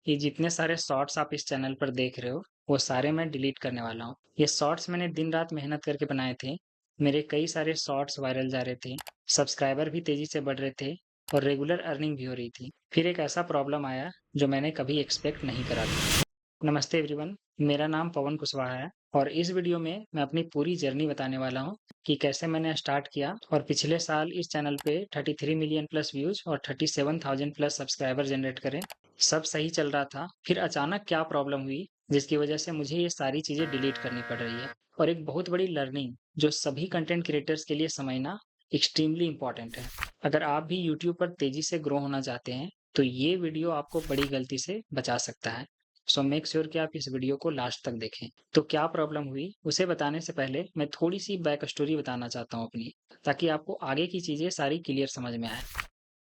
ये जितने सारे शॉर्ट्स आप इस चैनल पर देख रहे हो, वो सारे मैं डिलीट करने वाला हूँ। ये शॉर्ट्स मैंने दिन-रात मेहनत करके बनाए थे। मेरे कई सारे शॉर्ट्स वायरल जा रहे थे, सब्सक्राइबर भी तेज़ी से बढ़ रहे थे और रेगुलर अर्निंग भी हो रही थी। फिर एक ऐसा प्रॉब्लम आया, जो मैंने कभी एक्सपेक्ट नहीं करा था। नमस्ते एवरीवन, मेरा नाम पवन कुशवाहा है और इस वीडियो में मैं अपनी पूरी जर्नी बताने वाला हूँ कि कैसे मैंने स्टार्ट किया और पिछले साल इस चैनल पे 33 मिलियन प्लस व्यूज और 37,000 प्लस सब्सक्राइबर जनरेट करे। सब सही चल रहा था, फिर अचानक क्या प्रॉब्लम हुई जिसकी वजह से मुझे ये सारी चीजें डिलीट करनी पड़ रही है। और एक बहुत बड़ी लर्निंग जो सभी कंटेंट क्रिएटर्स के लिए समझना एक्सट्रीमली इम्पोर्टेंट है। अगर आप भी यूट्यूब पर तेजी से ग्रो होना चाहते हैं तो ये वीडियो आपको बड़ी गलती से बचा सकता है। सो मेक श्योर कि आप इस वीडियो को लास्ट तक देखें। तो क्या प्रॉब्लम हुई उसे बताने से पहले मैं थोड़ी सी बैक स्टोरी बताना चाहता हूँ अपनी, ताकि आपको आगे की चीजें सारी क्लियर समझ में आए।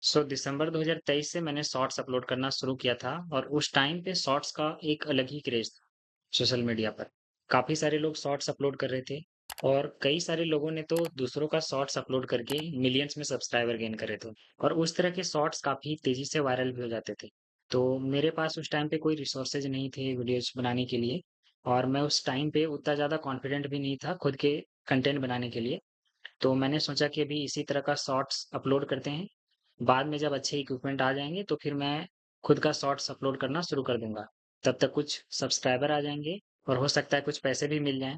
दिसंबर 2023 से मैंने शॉर्ट्स अपलोड करना शुरू किया था और उस टाइम पे शॉर्ट्स का एक अलग ही क्रेज था सोशल मीडिया पर। काफी सारे लोग शॉर्ट्स अपलोड कर रहे थे और कई सारे लोगों ने तो दूसरों का शॉर्ट्स अपलोड करके मिलियंस में सब्सक्राइबर गेन करे थे और उस तरह के शॉर्ट्स काफी तेजी से वायरल भी हो जाते थे। तो मेरे पास उस टाइम पे कोई रिसोर्सेज नहीं थे वीडियोज बनाने के लिए और मैं उस टाइम पे उतना ज़्यादा कॉन्फिडेंट भी नहीं था खुद के कंटेंट बनाने के लिए। तो मैंने सोचा कि अभी इसी तरह का शॉर्ट्स अपलोड करते हैं, बाद में जब अच्छे इक्विपमेंट आ जाएंगे तो फिर मैं खुद का शॉर्ट्स अपलोड करना शुरू कर दूंगा। तब तक कुछ सब्सक्राइबर आ जाएंगे और हो सकता है कुछ पैसे भी मिल जाएं।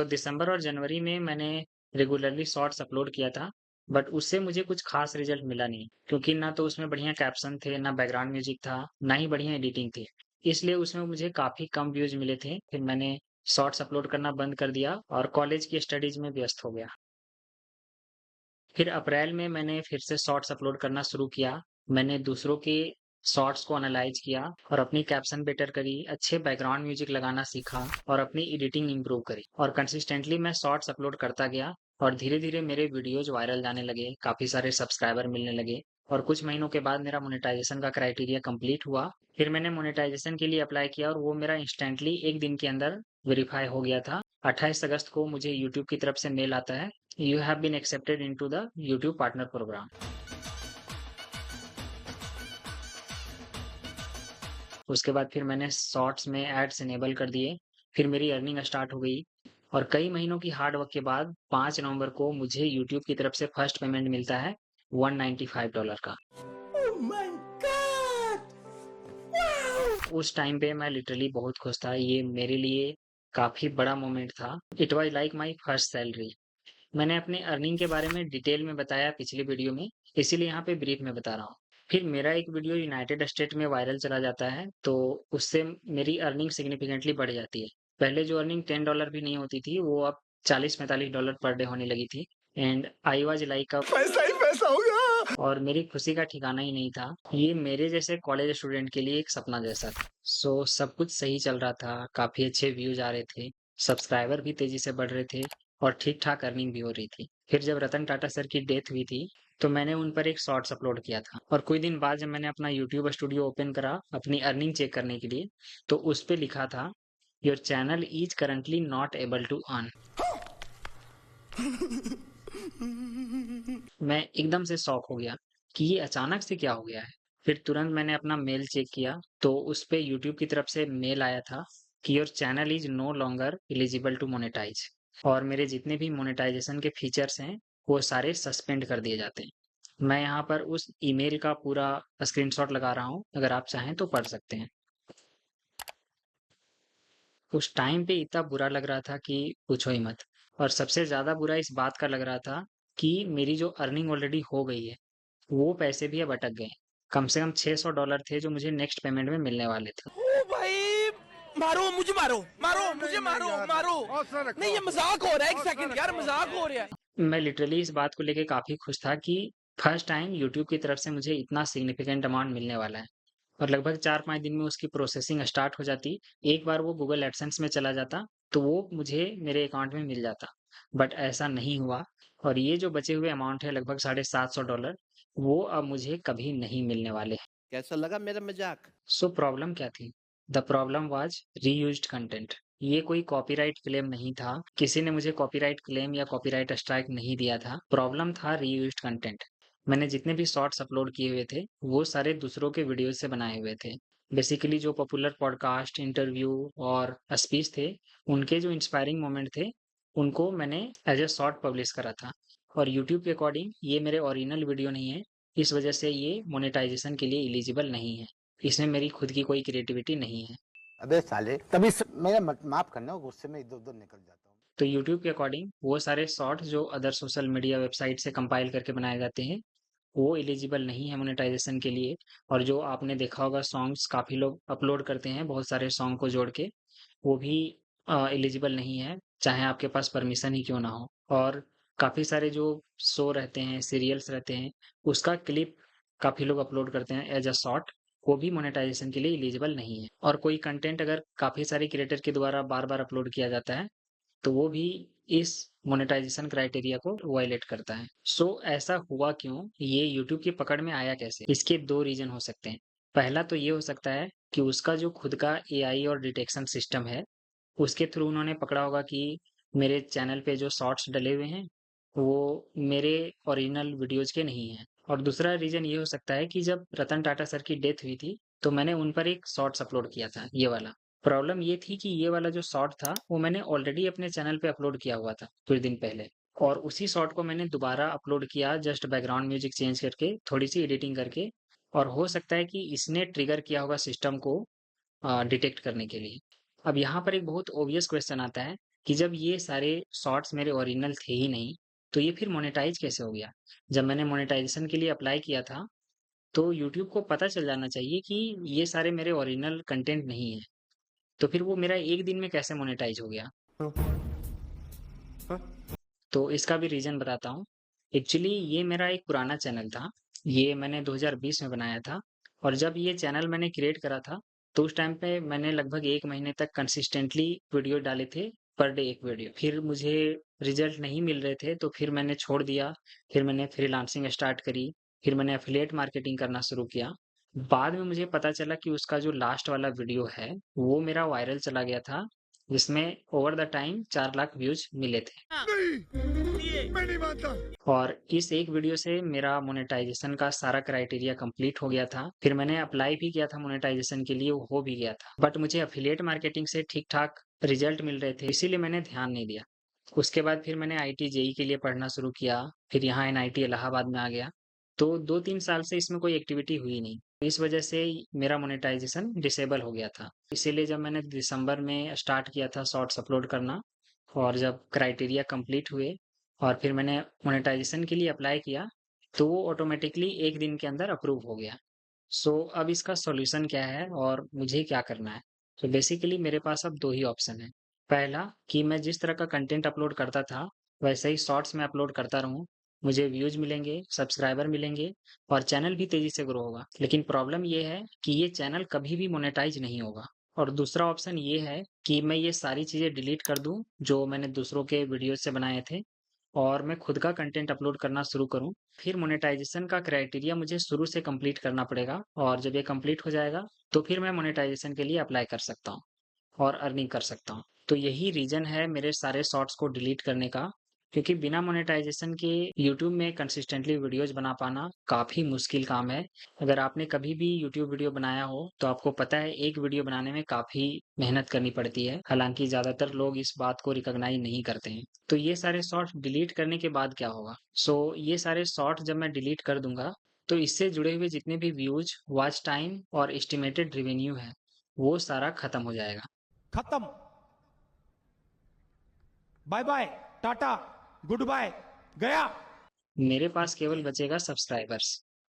दिसंबर और जनवरी में मैंने रेगुलरली शॉर्ट्स अपलोड किया था, बट उससे मुझे कुछ खास रिजल्ट मिला नहीं, क्योंकि ना तो उसमें बढ़िया कैप्शन थे, ना बैकग्राउंड म्यूजिक था, ना ही बढ़िया एडिटिंग थी। इसलिए उसमें मुझे काफी कम व्यूज मिले थे। फिर मैंने शॉर्ट्स अपलोड करना बंद कर दिया और कॉलेज की स्टडीज में व्यस्त हो गया। फिर अप्रैल में मैंने फिर से शॉर्ट्स अपलोड करना शुरू किया। मैंने दूसरों के शॉर्ट्स को एनालाइज किया और अपनी कैप्शन बेटर करी, अच्छे बैकग्राउंड म्यूजिक लगाना सीखा और अपनी एडिटिंग इंप्रूव करी और कंसिस्टेंटली मैं शॉर्ट्स अपलोड करता गया और धीरे-धीरे मेरे वीडियोज वायरल जाने लगे, काफ़ी सारे सब्सक्राइबर मिलने लगे और कुछ महीनों के बाद मेरा मोनेटाइजेशन का क्राइटेरिया कंप्लीट हुआ। फिर मैंने मोनेटाइजेशन के लिए अप्लाई किया और वो मेरा इंस्टेंटली 1 दिन के अंदर वेरीफाई हो गया था। 28 अगस्त को मुझे यूट्यूब की तरफ से मेल आता है, You have been accepted into the YouTube Partner Program। उसके बाद फिर मैंने शॉर्ट्स में एड्स इनेबल कर दिए। फिर मेरी अर्निंग स्टार्ट हो गई और कई महीनों की हार्ड वर्क के बाद 5 नवंबर को मुझे यूट्यूब की तरफ से फर्स्ट पेमेंट मिलता है $195 का। Oh my God! उस टाइम पे मैं लिटरली बहुत खुश था। ये मेरे लिए काफ़ी बड़ा मोमेंट था। It was like my first salary. मैंने अपने अर्निंग के बारे में डिटेल में बताया पिछले वीडियो में, इसीलिए यहाँ पे ब्रीफ में बता रहा हूँ। फिर मेरा एक वीडियो यूनाइटेड स्टेट में वायरल चला जाता है, तो उससे मेरी अर्निंग सिग्निफिकेंटली बढ़ जाती है। पहले जो अर्निंग $10 भी नहीं होती थी, वो अब $40-45 पर डे होने लगी थी एंड आई वाज़ लाइक अ पैसा ही पैसा होगा। और मेरी खुशी का ठिकाना ही नहीं था। ये मेरे जैसे कॉलेज स्टूडेंट के लिए एक सपना जैसा था। सब कुछ सही चल रहा था, काफ़ी अच्छे व्यूज़ आ रहे थे, सब्सक्राइबर भी तेज़ी से बढ़ रहे थे और ठीक-ठाक अर्निंग भी हो रही थी। फिर जब रतन टाटा सर की डेथ हुई थी, तो मैंने उन पर एक शॉर्ट्स अपलोड किया था और कुछ दिन बाद जब मैंने अपना यूट्यूब स्टूडियो ओपन करा अपनी अर्निंग चेक करने के लिए, तो उस पे लिखा था, "your channel is currently not able to earn". मैं एकदम से शॉक हो गया कि ये अचानक से क्या हो गया है। फिर तुरंत मैंने अपना मेल चेक किया तो उस पे यूट्यूब की तरफ से मेल आया था कि your channel is no longer eligible to monetise और मेरे जितने भी मोनेटाइजेशन के फीचर्स हैं वो सारे सस्पेंड कर दिए जाते हैं। मैं यहाँ पर उस ईमेल का पूरा स्क्रीनशॉट लगा रहा हूँ, अगर आप चाहें तो पढ़ सकते हैं। उस टाइम पे इतना बुरा लग रहा था कि पूछो ही मत। और सबसे ज़्यादा बुरा इस बात का लग रहा था कि मेरी जो अर्निंग ऑलरेडी हो गई है वो पैसे भी अब अटक गए। कम से कम $600 थे जो मुझे नेक्स्ट पेमेंट में मिलने वाले थे। ओ भाई, मारो मुझे, मारो मारो मुझे, मारो मारो। नहीं, ये मजाक हो रहा है। एक सेकंड यार, मजाक हो रहा है। मैं लिटरली इस बात को लेके काफ़ी खुश था कि फर्स्ट टाइम यूट्यूब की तरफ से मुझे इतना सिग्निफिकेंट अमाउंट मिलने वाला है और लगभग 4-5 दिन में उसकी प्रोसेसिंग स्टार्ट हो जाती। एक बार वो गूगल एडसेंस में चला जाता तो वो मुझे मेरे अकाउंट में मिल जाता। बट ऐसा नहीं हुआ और ये जो बचे हुए अमाउंट है लगभग $750, वो अब मुझे कभी नहीं मिलने वाले। कैसा लगा मेरा मजाक? प्रॉब्लम क्या थी? The problem was reused content. ये कोई कॉपीराइट क्लेम नहीं था, किसी ने मुझे कॉपीराइट क्लेम या कॉपीराइट स्ट्राइक नहीं दिया था। प्रॉब्लम था रीयूज्ड कंटेंट। मैंने जितने भी शॉर्ट्स अपलोड किए हुए थे वो सारे दूसरों के वीडियो से बनाए हुए थे। बेसिकली जो पॉपुलर पॉडकास्ट, इंटरव्यू और स्पीच थे, उनके जो इंस्पायरिंग मोमेंट थे, उनको मैंने एज़ अ शॉर्ट पब्लिश करा था। और यूट्यूब के अकॉर्डिंग ये मेरे ओरिजिनल वीडियो नहीं है, इस वजह से ये मोनेटाइज़ेशन के लिए एलिजिबल नहीं है। इसमें मेरी खुद की कोई क्रिएटिविटी नहीं है। अबे साले मेरा माफ करना, गुस्से में इधर उधर निकल जाता हूँ। तो यूट्यूब के अकॉर्डिंग वो सारे शॉर्ट्स जो अदर सोशल मीडिया वेबसाइट से कंपाइल करके बनाए जाते हैं, वो एलिजिबल नहीं है मोनेटाइजेशन के लिए। और जो आपने देखा होगा सॉन्ग्स काफ़ी लोग अपलोड करते हैं बहुत सारे सॉन्ग को जोड़ के, वो भी एलिजिबल नहीं है, चाहे आपके पास परमिशन ही क्यों ना हो। और काफ़ी सारे जो शो रहते हैं, सीरियल्स रहते हैं, उसका क्लिप काफ़ी लोग अपलोड करते हैं एज अ शॉर्ट, वो भी मोनेटाइजेशन के लिए एलिजिबल नहीं है। और कोई कंटेंट अगर काफ़ी सारे क्रिएटर के द्वारा बार बार अपलोड किया जाता है, तो वो भी इस मोनेटाइजेशन क्राइटेरिया को वायलेट करता है। सो ऐसा हुआ क्यों? ये यूट्यूब की पकड़ में आया कैसे? इसके 2 रीज़न हो सकते हैं। पहला तो ये हो सकता है कि उसका जो खुद का एआई और डिटेक्शन सिस्टम है, उसके थ्रू उन्होंने पकड़ा होगा कि मेरे चैनल पे जो शॉर्ट्स डले हुए हैं, वो मेरे ओरिजिनल वीडियोज़ के नहीं हैं। और दूसरा रीज़न ये हो सकता है कि जब रतन टाटा सर की डेथ हुई थी, तो मैंने उन पर एक शॉर्ट्स अपलोड किया था, ये वाला। प्रॉब्लम ये थी कि ये वाला जो शॉर्ट था, वो मैंने ऑलरेडी अपने चैनल पे अपलोड किया हुआ था कुछ दिन पहले। और उसी शॉर्ट को मैंने दोबारा अपलोड किया जस्ट बैकग्राउंड म्यूजिक चेंज करके, थोड़ी-सी एडिटिंग करके। और हो सकता है कि इसने ट्रिगर किया होगा सिस्टम को डिटेक्ट करने के लिए। अब यहाँ पर एक बहुत ऑब्वियस क्वेश्चन आता है कि जब ये सारे शॉर्ट्स मेरे ओरिजिनल थे ही नहीं, तो ये फिर मोनेटाइज़ कैसे हो गया? जब मैंने मोनेटाइज़ेशन के लिए अप्लाई किया था, तो यूट्यूब को पता चल जाना चाहिए कि ये सारे मेरे ओरिजिनल कंटेंट नहीं है। तो फिर वो मेरा 1 दिन में कैसे मोनेटाइज़ हो गया? तो इसका भी रीज़न बताता हूँ। एक्चुअली ये मेरा एक पुराना चैनल था। ये मैंने 2020 में बनाया था। और जब ये चैनल मैंने क्रिएट करा था, तो उस टाइम पे मैंने लगभग 1 महीने तक कंसिस्टेंटली वीडियो डाले थे, पर डे 1 वीडियो। फिर मुझे रिज़ल्ट नहीं मिल रहे थे, तो फिर मैंने छोड़ दिया। फिर मैंने फ्रीलांसिंग स्टार्ट करी। फिर मैंने एफ़िलिएट मार्केटिंग करना शुरू किया। बाद में मुझे पता चला कि उसका जो लास्ट वाला वीडियो है, वो मेरा वायरल चला गया था, जिसमें over the time 4 lakh views मिले थे। मैं नहीं मानता। और इस एक वीडियो से मेरा मोनेटाइजेशन का सारा क्राइटेरिया कंप्लीट हो गया था। फिर मैंने अप्लाई भी किया था मोनेटाइजेशन के लिए, वो हो भी गया था। बट मुझे एफिलिएट मार्केटिंग से ठीक-ठाक रिजल्ट मिल रहे थे, इसीलिए मैंने ध्यान नहीं दिया। उसके बाद फिर मैंने आईआईटी जेईई के लिए पढ़ना शुरू किया, फिर यहाँ एनआईटी इलाहाबाद में आ गया। तो 2-3 साल से इसमें कोई एक्टिविटी हुई नहीं। इस वजह से मेरा मोनेटाइजेशन डिसेबल हो गया था। इसीलिए जब मैंने दिसंबर में स्टार्ट किया था शॉर्ट्स अपलोड करना, और जब क्राइटेरिया कंप्लीट हुए और फिर मैंने मोनेटाइजेशन के लिए अप्लाई किया, तो वो ऑटोमेटिकली 1 दिन के अंदर अप्रूव हो गया। सो अब इसका सॉल्यूशन क्या है और मुझे क्या करना है? तो बेसिकली मेरे पास अब 2 ही ऑप्शन हैं। पहला कि मैं जिस तरह का कंटेंट अपलोड करता था, वैसे ही शॉर्ट्स में अपलोड करता रहूँ। मुझे व्यूज़ मिलेंगे, सब्सक्राइबर मिलेंगे और चैनल भी तेज़ी से ग्रो होगा। लेकिन प्रॉब्लम ये है कि ये चैनल कभी भी मोनेटाइज़ नहीं होगा। और दूसरा ऑप्शन ये है कि मैं ये सारी चीज़ें डिलीट कर दूँ, जो मैंने दूसरों के वीडियो से बनाए थे, और मैं खुद का कंटेंट अपलोड करना शुरू करूँ। फिर मोनेटाइजेशन का क्राइटेरिया मुझे शुरू से कंप्लीट करना पड़ेगा, और जब ये कंप्लीट हो जाएगा, तो फिर मैं मोनेटाइजेशन के लिए अप्लाई कर सकता हूँ और अर्निंग कर सकता हूँ। तो यही रीज़न है मेरे सारे शॉर्ट्स को डिलीट करने का, क्योंकि बिना मोनेटाइजेशन के यूट्यूब में कंसिस्टेंटली वीडियोज़ बना पाना काफ़ी मुश्किल काम है। अगर आपने कभी भी यूट्यूब वीडियो बनाया हो, तो आपको पता है एक वीडियो बनाने में काफ़ी मेहनत करनी पड़ती है। हालाँकि ज़्यादातर लोग इस बात को रिकॉग्नाइज़ नहीं करते हैं। तो ये सारे शॉर्ट्स डिलीट करने के बाद क्या होगा? ये सारे शॉर्ट्स जब मैं डिलीट कर दूँगा, तो इससे जुड़े हुए जितने भी व्यूज़, वॉच टाइम और एस्टिमेटेड रेवेन्यू है, वो सारा खत्म हो जाएगा। खत्म। Bye bye, tata, good bye, गया। मेरे पास केवल बचेगा सब्सक्राइबर्स,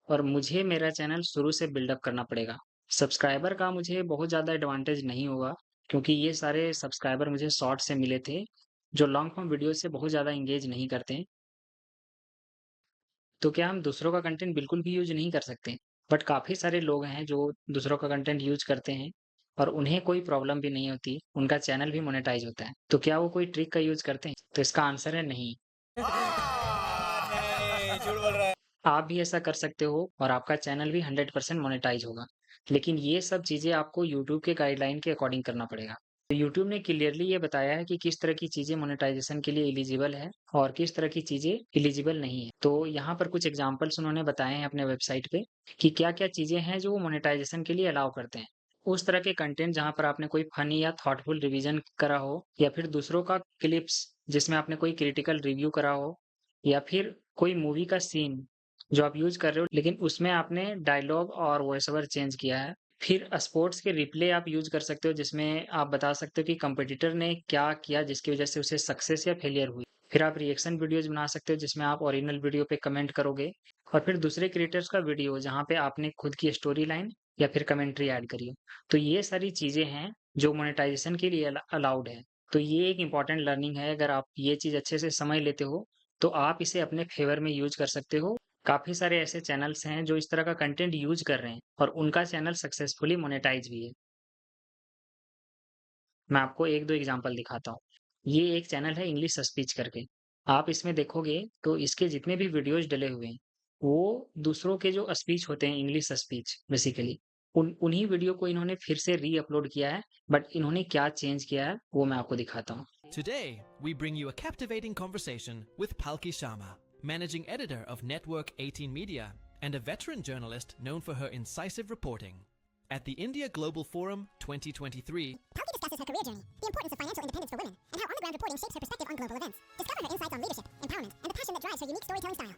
और मुझे मेरा चैनल शुरू से बिल्डअप करना पड़ेगा। सब्सक्राइबर का मुझे बहुत ज़्यादा एडवांटेज नहीं होगा, क्योंकि ये सारे सब्सक्राइबर मुझे शॉर्ट से मिले थे, जो लॉन्ग फॉर्म वीडियो से बहुत ज़्यादा एंगेज नहीं करते हैं। तो क्या हम दूसरों का कंटेंट बिल्कुल भी यूज़ नहीं कर सकते? बट काफ़ी सारे लोग हैं जो दूसरों का कंटेंट यूज़ करते हैं, और उन्हें कोई प्रॉब्लम भी नहीं होती, उनका चैनल भी मोनेटाइज़ होता है। तो क्या वो कोई ट्रिक का यूज़ करते हैं? तो इसका आंसर है नहीं। नहीं, झूठ बोल रहा है। आप भी ऐसा कर सकते हो और आपका चैनल भी 100% मोनेटाइज होगा। लेकिन ये सब चीज़ें आपको यूट्यूब के गाइडलाइन के अकॉर्डिंग करना पड़ेगा। तो यूट्यूब ने क्लियरली ये बताया है कि किस तरह की चीज़ें मोनेटाइजेशन के लिए एलिजिबल है और किस तरह की चीज़ें एलिजिबल नहीं है। तो यहाँ पर कुछ एग्ज़ाम्पल्स उन्होंने बताए हैं अपने वेबसाइट पे कि क्या-क्या चीज़ें हैं जो वो मोनेटाइजेशन के लिए अलाउ करते हैं। उस तरह के कंटेंट जहाँ पर आपने कोई फ़नी या थॉटफुल रिवीजन करा हो, या फिर दूसरों का क्लिप्स जिसमें आपने कोई क्रिटिकल रिव्यू करा हो, या फिर कोई मूवी का सीन जो आप यूज़ कर रहे हो लेकिन उसमें आपने डायलॉग और वॉइस ओवर चेंज किया है। फिर स्पोर्ट्स के रिप्ले आप यूज़ कर सकते हो जिसमें आप बता सकते हो कि कंपटीटर ने क्या किया जिसकी वज़ह से उसे सक्सेस या फेलियर हुई। फिर आप रिएक्शन वीडियोज़ बना सकते हो जिसमें आप ओरिजिनल वीडियो पे कमेंट करोगे, और फिर दूसरे क्रिएटर्स का वीडियो जहाँ पे आपने खुद की स्टोरी लाइन या फिर कमेंट्री ऐड करी हो। तो ये सारी चीज़ें हैं जो मोनेटाइज़ेशन के लिए अलाउड है। तो ये एक इम्पोर्टेंट लर्निंग है, अगर आप ये चीज़ अच्छे से समझ लेते हो, तो आप इसे अपने फ़ेवर में यूज़ कर सकते हो। काफ़ी सारे ऐसे चैनल्स हैं जो इस तरह का कंटेंट यूज़ कर रहे हैं और उनका चैनल सक्सेसफुली मोनेटाइज़ भी है। मैं आपको 1-2 एग्ज़ाम्पल दिखाता हूँ। ये एक चैनल है इंग्लिश स्पीच करके। आप इसमें देखोगे तो इसके जितने भी वीडियोज़ डले हुए हैं, वो दूसरों के जो स्पीच होते हैं, इंग्लिश स्पीच बेसिकली, उन्हीं वीडियो को इन्होंने फिर से री-अपलोड किया है, बट इन्होंने क्या चेंज किया है, वो मैं आपको दिखाता हूँ। Today, we bring you a captivating conversation with Palki Sharma, managing editor of Network 18 Media and a veteran journalist known for her incisive reporting. At the India Global Forum 2023, Palki discusses her career journey, the importance of financial independence for women, and how on-the-ground reporting shapes her perspective on global events. Discover her insights on leadership, empowerment, and the passion that drives her unique storytelling style.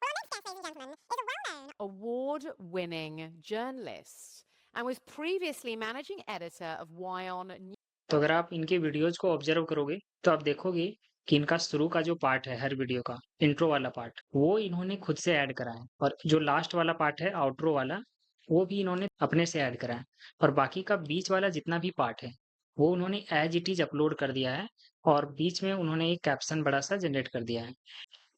Well, our next guest, ladies and gentlemen, is a well-known award-winning journalist and was previously managing editor of Wyon News. तो अगर आप इनके videos को observe करोगे, तो आप देखोगे कि इनका शुरू का जो पार्ट है हर वीडियो का, इंट्रो वाला पार्ट, वो इन्होंने खुद से ऐड करा है, और जो लास्ट वाला पार्ट है आउट्रो वाला, वो भी इन्होंने अपने से ऐड करा है, और बाकी का बीच वाला जितना भी पार्ट है, वो उन्होंने एज़ इट इज़ अपलोड कर दिया है, और बीच में उन्होंने एक कैप्शन बड़ा-सा जनरेट कर दिया है।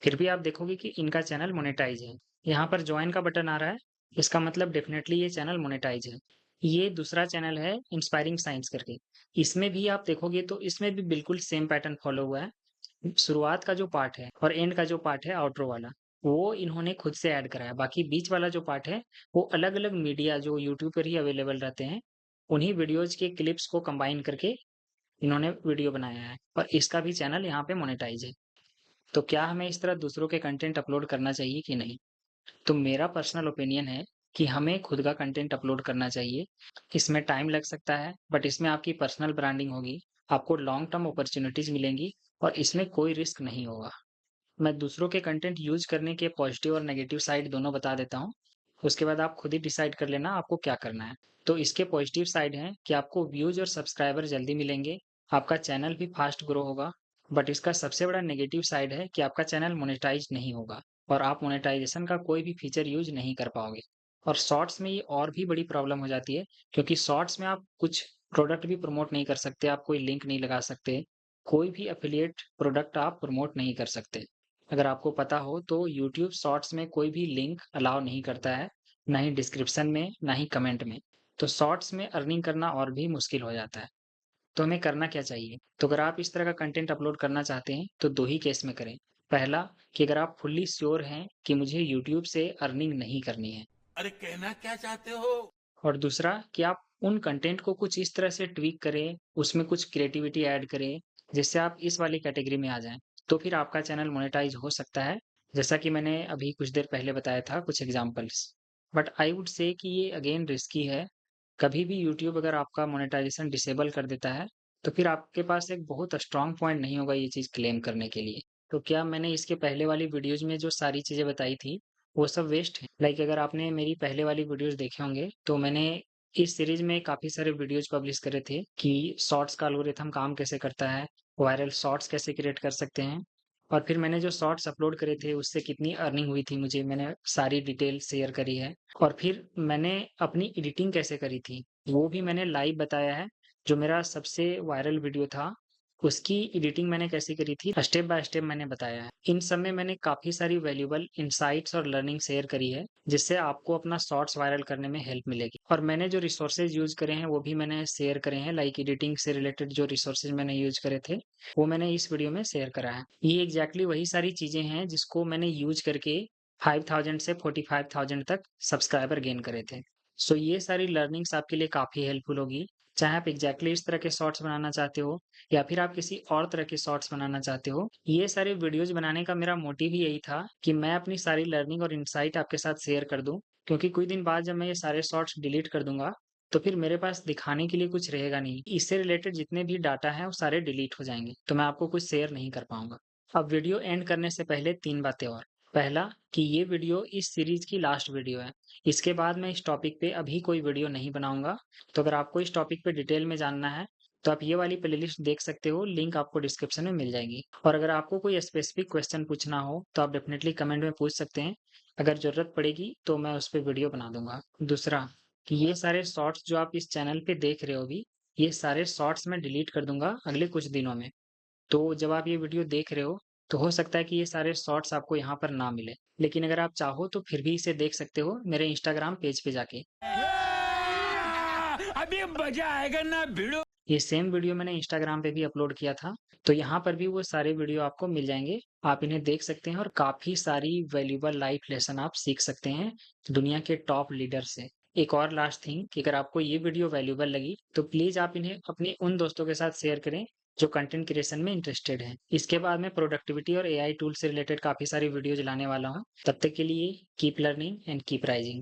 फिर भी आप देखोगे कि इनका चैनल मोनेटाइज़ है। यहाँ पर जॉइन का बटन आ रहा है, इसका मतलब डेफ़िनेटली ये चैनल मोनेटाइज़ है। ये दूसरा चैनल है इंस्पायरिंग साइंस करके। इसमें भी आप देखोगे तो इसमें भी बिल्कुल सेम पैटर्न फ़ॉलो हुआ है। शुरुआत का जो पार्ट है और एंड का जो पार्ट है आउट्रो वाला, वो इन्होंने खुद से ऐड करा है। बाकी बीच वाला जो पार्ट है, वो अलग-अलग मीडिया जो यूट्यूब पर ही अवेलेबल रहते हैं, उन्हीं वीडियोज़ के क्लिप्स को कंबाइन करके इन्होंने वीडियो बनाया है, और इसका भी चैनल यहाँ पे मोनेटाइज़ है। तो क्या हमें इस तरह दूसरों के कंटेंट अपलोड करना चाहिए कि नहीं? तो मेरा पर्सनल ओपिनियन है कि हमें खुद का कंटेंट अपलोड करना चाहिए। इसमें टाइम लग सकता है, बट इसमें आपकी पर्सनल ब्रांडिंग होगी, आपको लॉन्ग टर्म अपॉर्च्युनिटीज़ मिलेंगी, और इसमें कोई रिस्क नहीं होगा। मैं दूसरों के कंटेंट यूज़ करने के पॉजिटिव और नेगेटिव साइड दोनों बता देता हूँ। उसके बाद आप खुद ही डिसाइड कर लेना आपको क्या करना है। तो इसके पॉजिटिव साइड हैं कि आपको व्यूज़ और सब्सक्राइबर जल्दी मिलेंगे, आपका चैनल भी फास्ट ग्रो होगा। बट इसका सबसे बड़ा नेगेटिव साइड है कि आपका चैनल मोनेटाइज़ नहीं होगा, और आप मोनेटाइज़ेशन का कोई भी फीचर यूज़ नहीं कर पाओगे। और शॉर्ट्स में ये और भी बड़ी प्रॉब्लम हो जाती है, क्योंकि शॉर्ट्स में आप कुछ प्रोडक्ट भी प्रमोट नहीं कर सकते, आप कोई लिंक नहीं लगा सकते, कोई भी एफ़िलिएट प्रोडक्ट आप प्रमोट नहीं कर सकते। अगर आपको पता हो तो यूट्यूब शॉर्ट्स में कोई भी लिंक अलाउ नहीं करता है, ना ही डिस्क्रिप्शन में, ना ही कमेंट में। तो शॉर्ट्स में अर्निंग करना और भी मुश्किल हो जाता है। तो हमें करना क्या चाहिए? तो अगर आप इस तरह का कंटेंट अपलोड करना चाहते हैं, तो 2 ही केस में करें। पहला, कि अगर आप फुल्ली श्योर हैं कि मुझे यूट्यूब से अर्निंग नहीं करनी है। अरे कहना क्या चाहते हो? और दूसरा कि आप उन कंटेंट को कुछ इस तरह से ट्वीक करें, उसमें कुछ क्रिएटिविटी ऐड करें, जिससे आप इस वाली कैटेगरी में आ जाएँ। तो फिर आपका चैनल मोनेटाइज़ हो सकता है, जैसा कि मैंने अभी कुछ देर पहले बताया था कुछ examples. But I would say कि ये अगेन रिस्की है। कभी भी यूट्यूब अगर आपका मोनेटाइज़ेशन डिसेबल कर देता है, तो फिर आपके पास एक बहुत स्ट्रॉन्ग पॉइंट नहीं होगा ये चीज़ क्लेम करने के लिए। तो क्या मैंने इसके पहले वाली वीडियोज़ में जो सारी चीज़ें बताई थी, वो सब वेस्ट हैं? लाइक अगर आपने मेरी पहले वाली वीडियोज़ देखे होंगे, तो मैंने इस सीरीज़ में काफ़ी सारे वीडियोज़ पब्लिश करे थे कि शॉर्ट्स का एल्गोरिथम काम कैसे करता है, वायरल शॉर्ट्स कैसे क्रिएट कर सकते हैं, और फिर मैंने जो शॉर्ट्स अपलोड करे थे उससे कितनी अर्निंग हुई थी मुझे, मैंने सारी डिटेल शेयर करी है। और फिर मैंने अपनी एडिटिंग कैसे करी थी, वो भी मैंने लाइव बताया है। जो मेरा सबसे वायरल वीडियो था, उसकी एडिटिंग मैंने कैसे करी थी, स्टेप बाय स्टेप मैंने बताया है। इन सब में मैंने काफ़ी सारी वैल्यूएबल इनसाइट्स और लर्निंग शेयर करी है, जिससे आपको अपना शॉर्ट्स वायरल करने में हेल्प मिलेगी। और मैंने जो रिसोर्सेज़ यूज़ करे हैं, वो भी मैंने शेयर करे हैं, लाइक एडिटिंग से रिलेटेड जो रिसोर्सेज़ मैंने यूज़ करे थे, वो मैंने इस वीडियो में शेयर करा है। ये एग्ज़ैक्टली वही सारी चीज़ें हैं जिसको मैंने यूज़ करके 5000 से 45,000 तक सब्सक्राइबर गेन करे थे। सो ये सारी लर्निंग्स आपके लिए काफ़ी हेल्पफुल होगी, चाहे आप एग्ज़ैक्टली इस तरह के शॉर्ट्स बनाना चाहते हो, या फिर आप किसी और तरह के शॉर्ट्स बनाना चाहते हो। ये सारे वीडियोज़ बनाने का मेरा मोटिव ही यही था कि मैं अपनी सारी लर्निंग और इनसाइट आपके साथ शेयर कर दूँ, क्योंकि कुछ दिन बाद जब मैं ये सारे शॉर्ट्स डिलीट कर दूँगा, तो फिर मेरे पास दिखाने के लिए कुछ रहेगा नहीं। इससे रिलेटेड जितने भी डाटा हैं वो सारे डिलीट हो जाएँगे, तो मैं आपको कुछ शेयर नहीं कर पाऊँगा। अब वीडियो एंड करने से पहले 3 बातें और। पहला कि ये वीडियो इस सीरीज़ की लास्ट वीडियो है। इसके बाद मैं इस टॉपिक पे अभी कोई वीडियो नहीं बनाऊँगा। तो अगर आपको इस टॉपिक पे डिटेल में जानना है, तो आप ये वाली प्लेलिस्ट देख सकते हो, लिंक आपको डिस्क्रिप्शन में मिल जाएगी। और अगर आपको कोई स्पेसिफिक क्वेश्चन पूछना हो, तो आप डेफिनिटली कमेंट में पूछ सकते हैं। अगर ज़रूरत पड़ेगी तो मैं उस पे वीडियो बना दूँगा। दूसरा कि ये सारे शॉर्ट्स जो आप इस चैनल पे देख रहे हो अभी, ये सारे शॉर्ट्स मैं डिलीट कर दूँगा अगले कुछ दिनों में। तो जब आप ये वीडियो देख रहे हो, तो हो सकता है कि ये सारे शॉर्ट्स आपको यहाँ पर ना मिले। लेकिन अगर आप चाहो तो फिर भी इसे देख सकते हो मेरे इंस्टाग्राम पेज पे जाके। अभी मजा आएगा ना भिड़ो। ये सेम वीडियो मैंने इंस्टाग्राम पे भी अपलोड किया था, तो यहाँ पर भी वो सारे वीडियो आपको मिल जाएँगे। आप इन्हें देख सकते हैं और काफ़ी सारी वैल्यूएबल लाइफ लेसन आप सीख सकते हैं दुनिया के टॉप लीडर से। एक और लास्ट थिंग कि अगर आपको ये वीडियो वैल्यूएबल लगी, तो प्लीज़ आप इन्हें अपने उन दोस्तों के साथ शेयर करें जो कंटेंट क्रिएशन में इंटरेस्टेड हैं। इसके बाद मैं प्रोडक्टिविटी और एआई टूल से रिलेटेड काफ़ी सारी वीडियोज़ लाने वाला हूँ। तब तक के लिए keep learning and keep rising.